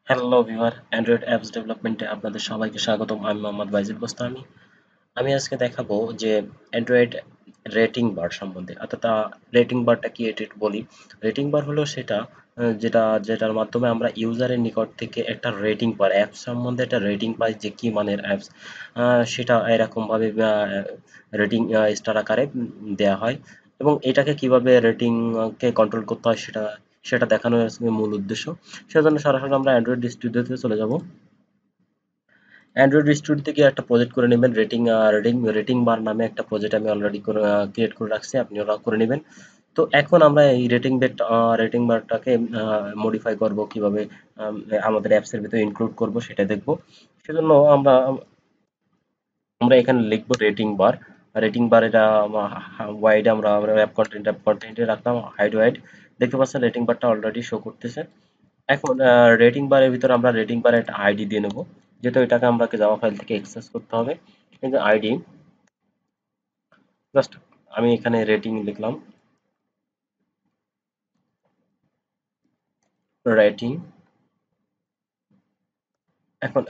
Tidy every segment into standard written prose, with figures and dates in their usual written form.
Hello viewer, Android apps ডেভেলপমেন্টে আপনাদের সবাইকে স্বাগতম। আমি মোহাম্মদ বাইজিদ বোস্তামি। আমি আজকে দেখাবো যে অ্যান্ড্রয়েড রেটিং বার সম্বন্ধে, অর্থাৎ রেটিং বারটা কি এটি একটু বলি। রেটিং বার হলো সেটা যেটার মাধ্যমে আমরা ইউজারের নিকট থেকে একটা রেটিং পাই, অ্যাপস সম্বন্ধে একটা রেটিং পাই যে কি মানের অ্যাপস, সেটা এরকমভাবে রেটিং স্টার আকারে দেয়া হয়। এবং এটাকে কিভাবে রেটিং কে কন্ট্রোল করতে হয় সেটা সেটা দেখানোর আজকে মূল উদ্দেশ্য। সেজন্য সরাসরি আমরা অ্যান্ড্রয়েড স্টুডিওতে চলে যাব। অ্যান্ড্রয়েড স্টুডিও থেকে একটা প্রজেক্ট করে নেবেন, রেটিং বার নামে একটা প্রজেক্ট আমি অলরেডি ক্রিয়েট করে রাখছি, আপনি ওরা করে নেবেন। তো এখন আমরা এই রেটিং বারটাকে মডিফাই করব কিভাবে, আমাদের অ্যাপস এর ভিতরে ইনক্লুড করব সেটা দেখব। সেজন্য আমরা আমরা এখানে লিখব রেটিং বার। এটা ওয়াইড আমরা অ্যাপ কন্টেন্টে রাখলাম হাইড ওয়াইড। দেখতে পাচ্ছেন রেটিং বারটা অলরেডি শো করতেছে। এখন রেটিং বারের ভিতরে আমরা রেটিং বারে একটা আইডি দিয়ে নেব, যেহেতু এটাকে আমাকে জাভা ফাইল থেকে অ্যাক্সেস করতে হবে। এই যে আইডি, জাস্ট আমি এখানে রেটিং লিখলাম, রেটিং। এখন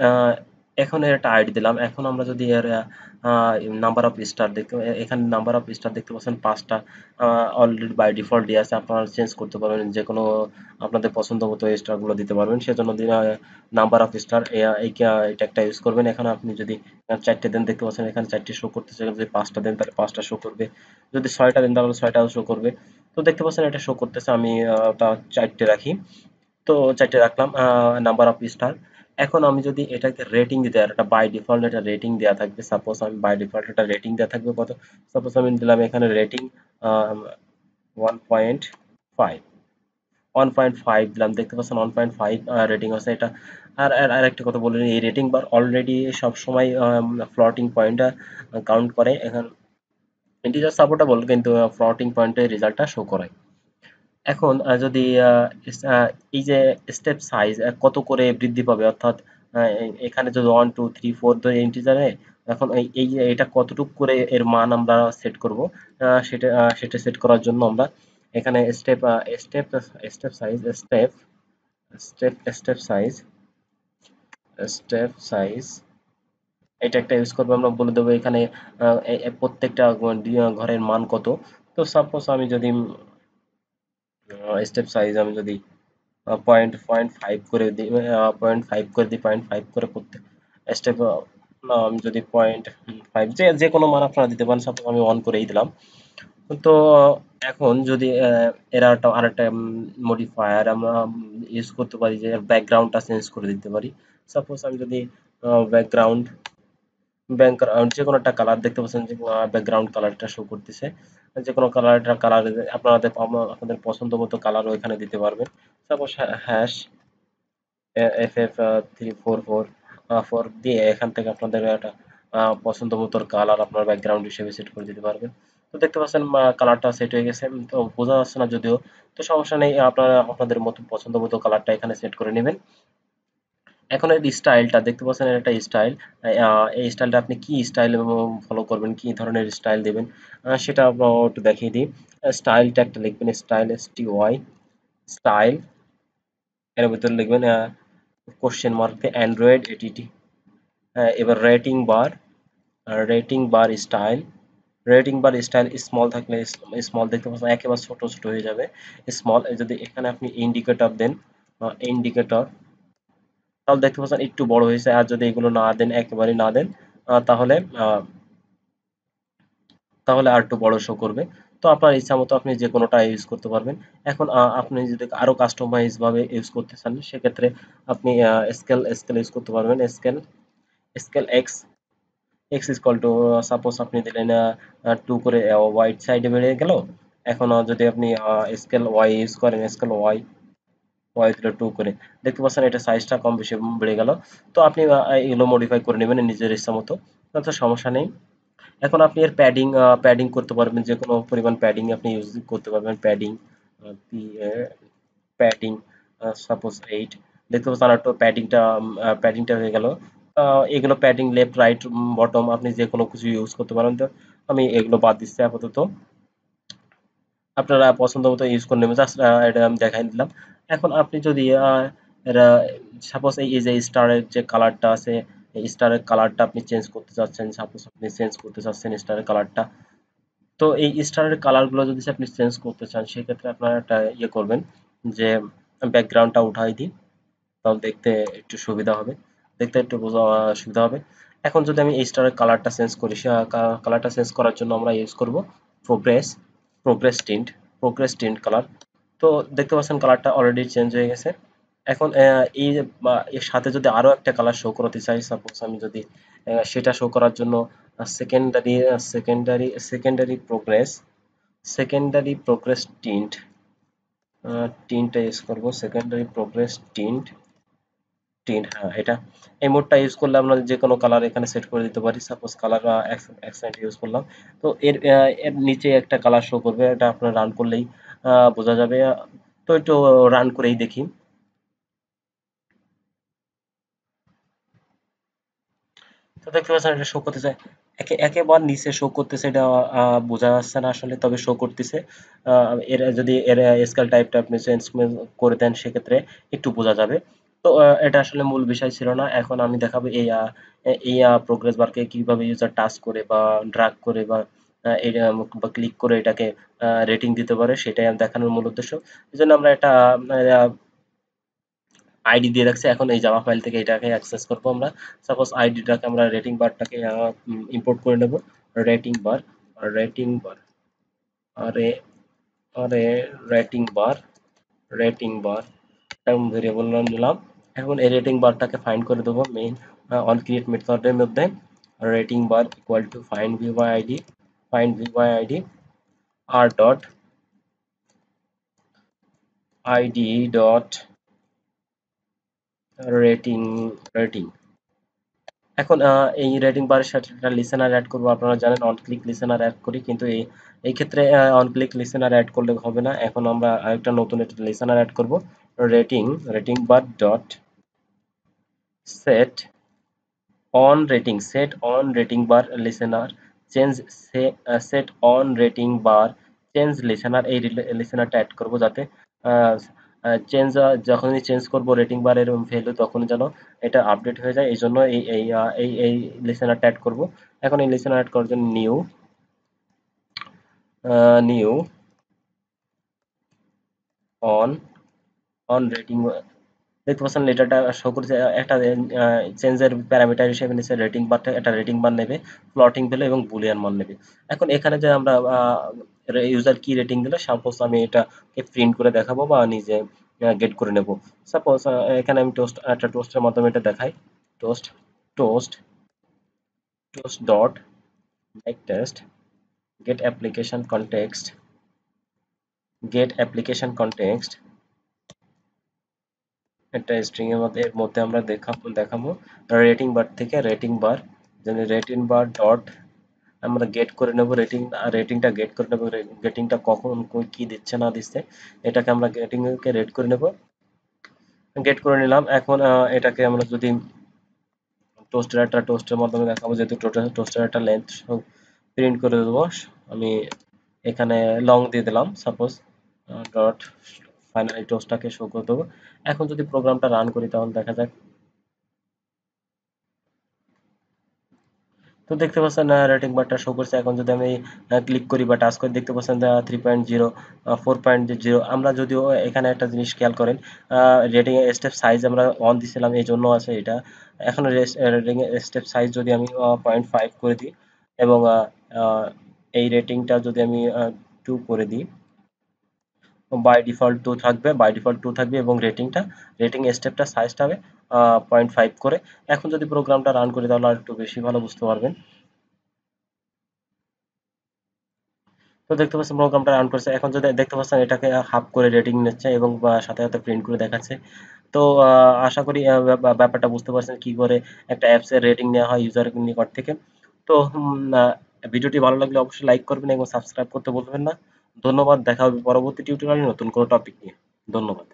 এখন এর একটা আইডি দিলাম। এখন আমরা যদি এর নাম্বার অফ স্টার দেখতে, এখানে নাম্বার অফ স্টার দেখতে পাচ্ছেন ৫টা অলরেডি বাই ডিফল্ট দেওয়া আছে। আপনারা চেঞ্জ করতে পারবেন, যে কোনো আপনাদের পছন্দ মতো স্টারগুলো দিতে পারবেন। সেজন্য নাম্বার অফ স্টার এটা একটা ইউজ করবেন। এখানে আপনি যদি ৪টে দেন, দেখতে পাচ্ছেন এখানে ৪টে শো করতেছে। যদি ৫টা দেন তাহলে ৫টা শো করবে, যদি ৬টা দেন তাহলে ৬টাও শো করবে। তো দেখতে পাচ্ছেন এটা শো করতেছে। আমি ওটা ৪টে রাখি। তো ৪টে রাখলাম নাম্বার অফ স্টার। এখন আমি যদি এটাকে রেটিং দিতে, আর একটা বাই ডিফল্ট একটা রেটিং দেওয়া থাকবে। সাপোজ আমি বাই ডিফল্ট একটা রেটিং দেওয়া থাকবে কত, সাপোজ আমি দিলাম এখানে রেটিং 1.5, 1.5 দিলাম। দেখতে পাচ্ছেন 1.5 রেটিং আছে এটা। আর একটা কথা বলে নিই, এই রেটিং বার অলরেডি সবসময় ফ্লোটিং পয়েন্টটা কাউন্ট করে। এখন ইন্টিজার সাপোর্টেবল, কিন্তু ফ্লোটিং পয়েন্টে রেজাল্টটা শো করে। এখন যদি এই যে স্টেপ সাইজ কত করে বৃদ্ধি পাবে, অর্থাৎ এখানে যদি 1 2 3 4 ধরে ইন্টিজারে, এখন এই যে এটা কতটুকু করে এর মান আমরা সেট করব, সেটা সেট করার জন্য আমরা এখানে step step size step step size step size এটা একটা ইউজ করবো। আমরা বলে দেবো এখানে প্রত্যেকটা ঘরের মান কত। তো সাপোজ আমি যদি স্টেপ সাইজ আমি যদি পয়েন্ট পয়েন্ট ফাইভ করে দিই, পয়েন্ট ফাইভ করে প্রত্যেক স্টেপ, আমি যদি 0.5, যে কোনো মান আপনারা দিতে পারেন। সাপোজ আমি অন করেই দিলাম। তো এখন যদি এর আরেকটা মডিফায়ার আমরা ইউজ করতে পারি, যে ব্যাকগ্রাউন্ডটা চেঞ্জ করে দিতে পারি। সাপোজ আমি যদি ব্যাকগ্রাউন্ড ব্যাকগ্রাউন্ড যে কোনো একটা কালার, দেখতে পাচ্ছেন যে ব্যাকগ্রাউন্ড কালারটা শো করতেছে। যে কোনো কালার আপনাদের পছন্দ মতো কালার ওইখানে দিতে পারবেন। সাপোজ হ্যাশ FF3444 দিয়ে এখান থেকে আপনাদের একটা পছন্দ মতো কালার আপনার ব্যাকগ্রাউন্ড হিসেবে সেট করে দিতে পারবেন। তো দেখতে পাচ্ছেন কালারটা সেট হয়ে গেছে। তো বোঝা যাচ্ছে না যদিও, তো সমস্যা নেই, আপনারা আপনাদের মতো পছন্দ মতো কালারটা এখানে সেট করে নেবেন। এখন এর স্টাইলটা দেখতে পাচ্ছেন, এর একটা স্টাইল। এই স্টাইলটা আপনি কি স্টাইল ফলো করবেন, কি ধরনের স্টাইল দেবেন, সেটা আপনার একটু দেখিয়ে দিই। স্টাইলটা একটা লিখবেন, স্টাইল STY স্টাইল। এর ভিতরে লিখবেন কোশ্চেন মার্ক দিয়ে অ্যান্ড্রয়েড এটিটি। এবার রেটিং বার স্টাইল স্মল থাকলে স্মল, দেখতে পাচ্ছেন একেবারে ছোট ছোট হয়ে যাবে স্মল। যদি এখানে আপনি ইন্ডিকেটর দেন, ইন্ডিকেটর, তাহলে দেখতে পাচ্ছেন একটু বড় হয়েছে। আর যদি এগুলো না দেন, একেবারে না দেন, তাহলে আর একটু বড় শো করবে। তো আপনার ইচ্ছা মতো আপনি যে কোনোটা ইউজ করতে পারবেন। এখন আপনি যদি আরো কাস্টমাইজ ভাবে ইউজ করতে চান, সেক্ষেত্রে আপনি স্কেল ইউজ করতে পারবেন। Scale x equal to, suppose আপনি দিলেন 2 করে, ওয়াইড সাইডে বেড়ে গেল। এখন যদি আপনি স্কেল ওয়াই ইউজ করেন, স্কেল ওয়াই দিলে 2 করে, দেখতে পাচ্ছেন এটা সাইজটা কম বেশি বেড়ে গেল। তো আপনি এগুলো মডিফাই করে নেবেন নিজের ইচ্ছা মতো, তো সমস্যা নেই। এখন আপনি এর প্যাডিং করতে পারবেন, যে কোনো পরিমাণ প্যাডিং আপনি ইউজ করতে পারবেন। প্যাডিং সাপোজ 8, দেখতে পাচ্ছেন একটু প্যাডিংটা হয়ে গেল। এগুলো প্যাডিং লেফট রাইট বটম আপনি যে কোনো কিছু ইউজ করতে পারেন। তো আমি এগুলো বাদ দিচ্ছি আপাতত, আপনারা পছন্দ মতো ইউজ করে নেবেন। জাস্ট এটা আমি দেখাই দিলাম। এখন আপনি যদি সাপোজ এই যে স্টারের যে কালারটা আছে, এই স্টারের কালারটা আপনি চেঞ্জ করতে চাচ্ছেন, সাপোজ আপনি চেঞ্জ করতে চাচ্ছেন স্টারের কালারটা। তো এই স্টারের কালারগুলো যদি আপনি চেঞ্জ করতে চান, সেক্ষেত্রে আপনারা একটা ইয়ে করবেন যে ব্যাকগ্রাউন্ডটা উঠাই দিই, তাহলে দেখতে একটু সুবিধা হবে, দেখতে একটু বোঝা সুবিধা হবে। এখন যদি আমি এই স্টারের কালারটা চেঞ্জ করি, সে কালারটা চেঞ্জ করার জন্য আমরা ইউজ করব progress progress tint progress tint colour. তো দেখতে পাচ্ছেন কালারটা অলরেডি চেঞ্জ হয়ে গেছে। এখন এই যে এর সাথে যদি আরো একটা কালার শো করাতে চাই, সাপোজ আমি যদি সেটা শো করার জন্য সেকেন্ডারি প্রোগ্রেস টিন্ট টিন্টটা ইউজ করব, সেকেন্ডারি প্রোগ্রেস টিন্ট টিন্ট হ্যাঁ, এটা এই মোডটা ইউজ করলে আমরা যে কোনো কালার এখানে সেট করে দিতে পারি। সাপোজ কালার অ্যাকসেন্ট ইউজ করলাম। তো এর নিচে একটা কালার শো করবে, এটা আপনার রান করলেই বোঝা যাবে। তো একটু রান করেই দেখি। তো দেখতে পাচ্ছেন এটা শো করতেছে, একেবারে নিচে শো করতেছে, এটা বোঝা যাচ্ছে না আসলে, তবে শো করতেছে। এর যদি এর স্কেল টাইপটা আপনি চেঞ্জ করে দেন, সেক্ষেত্রে একটু বোঝা যাবে। তো এটা আসলে মূল বিষয় ছিল না। এখন আমি দেখাবো এই প্রোগ্রেস বারকে কিভাবে ইউজার টাচ করে বা ড্রাগ করে বা এটা বা ক্লিক করে এটাকে রেটিং দিতে পারে, সেটাই আমি দেখানোর মূল উদ্দেশ্য। এই জন্য আমরা একটা আইডি দিয়ে রাখছি। এখন এই জাভা ফাইল থেকে এটাকে অ্যাক্সেস করব আমরা। সাপোজ আইডিটাকে আমরা রেটিং বারটাকে ইম্পোর্ট করে নেব। রেটিং বার রেটিং বার আরে আরে রেটিং বার এবং ভেরিয়েবল নাম নিলাম। এখন এই রেটিং বারটাকে ফাইন্ড করে দেবো মেইন অন ক্রিয়েট মেথডের মধ্যে। Rating bar equal to find V by ID R dot ID dot rating rating. এখন এই রেটিং বারের সাথে একটা লিসেনার অ্যাড করবো। আপনারা জানেন অন ক্লিক লিসেনার অ্যাড করি, কিন্তু এই ক্ষেত্রে অন ক্লিক লিসেনার অ্যাড করলে হবে না। এখন আমরা আরেকটা নতুন একটা লিসেনার অ্যাড করব। Rating rating bar dot set set on rating bar listener change set on rating bar change listener, এই লিসেনারটা অ্যাড করব যাতে চেঞ্জ যখনই চেঞ্জ করব রেটিং বারের ভ্যালু, তখন যেন এটা আপডেট হয়ে যায়। এই জন্য এই লিসেনারটা অ্যাড করব। এখন এই লিসেনার অ্যাড করার জন্য নিউ অন অন রেটিং। দেখতে পাচ্ছেন লেটারটা শো করছে, একটা চেঞ্জের প্যারামিটার হিসেবে নিচ্ছে রেটিং বার, একটা রেটিং বার নেবে, প্লটিং ভ্যালু এবং বুলিয়ান মান নেবে। এখন এখানে যে আমরা ইউজার কি রেটিং দিলে, সাপোজ আমি এটাকে প্রিন্ট করে দেখাবো বা নিজে গেট করে নেব। সাপোজ এখানে আমি একটা টোস্টের মাধ্যমে এটা দেখাই। Toast toast toast dot make text get application context get application context. একটা স্ট্রিং এর মধ্যে আমরা দেখাবো রেটিং বার থেকে rating bar, rating bar dot আমরা গেট করে নেব রেটিং, রেটিংটা গেট করে নেব। রেটিংটা কখন কি দিচ্ছে না দিচ্ছে, এটাকে আমরা রেটিং কে রেট করে নেব। গেট করে নিলাম। এখন এটাকে আমরা যদি টোস্টের মাধ্যমে দেখাবো, যেহেতু টোস্টের একটা লেন্থ প্রিন্ট করে দেবো। আমি এখানে লং দিয়ে দিলাম, সাপোজ ডট ফাইনালি টোস্টটাকে শো করে দেবো। এখন যদি প্রোগ্রামটা রান করি, তাহলে দেখা যাক। তো দেখতে পাচ্ছেন রেটিং বারটা শো করছে। এখন যদি আমি ক্লিক করি বা টাচ করি, দেখতে পাচ্ছেন 3.0 4.0। আমরা যদিও এখানে একটা জিনিস খেয়াল করেন, রেটিং এর স্টেপ সাইজ আমরা অন দিছিলাম, এই জন্য আছে এটা। এখন রেটিং এর স্টেপ সাইজ যদি আমি 0.5 করে দিই এবং এই রেটিংটা যদি আমি 2 করে দিই, বাই ডিফল্ট 2 থাকবে এবং রেটিং স্টেপটা সাইজটা হবে 0.5 করে। এখন যদি প্রোগ্রামটা রান করি, তাহলে আর একটু বেশি ভালো বুঝতে পারবেন। তো দেখতে পাচ্ছেন প্রোগ্রামটা রান করছে। এখন যদি দেখতে পাচ্ছেন এটাকে হাফ করে রেটিং নিচ্ছে এবং সাথে সাথে প্রিন্ট করে দেখাচ্ছে। তো আশা করি ব্যাপারটা বুঝতে পারছেন কি করে একটা অ্যাপস এর রেটিং নেওয়া হয় ইউজার নিকট থেকে। তো ভিডিওটি ভালো লাগলে অবশ্যই লাইক করবেন এবং সাবস্ক্রাইব করতে ভুলবেন না। ধন্যবাদ। দেখা হবে পরবর্তী টিউটোরিয়ালে নতুন কোনো টপিক নিয়ে। ধন্যবাদ।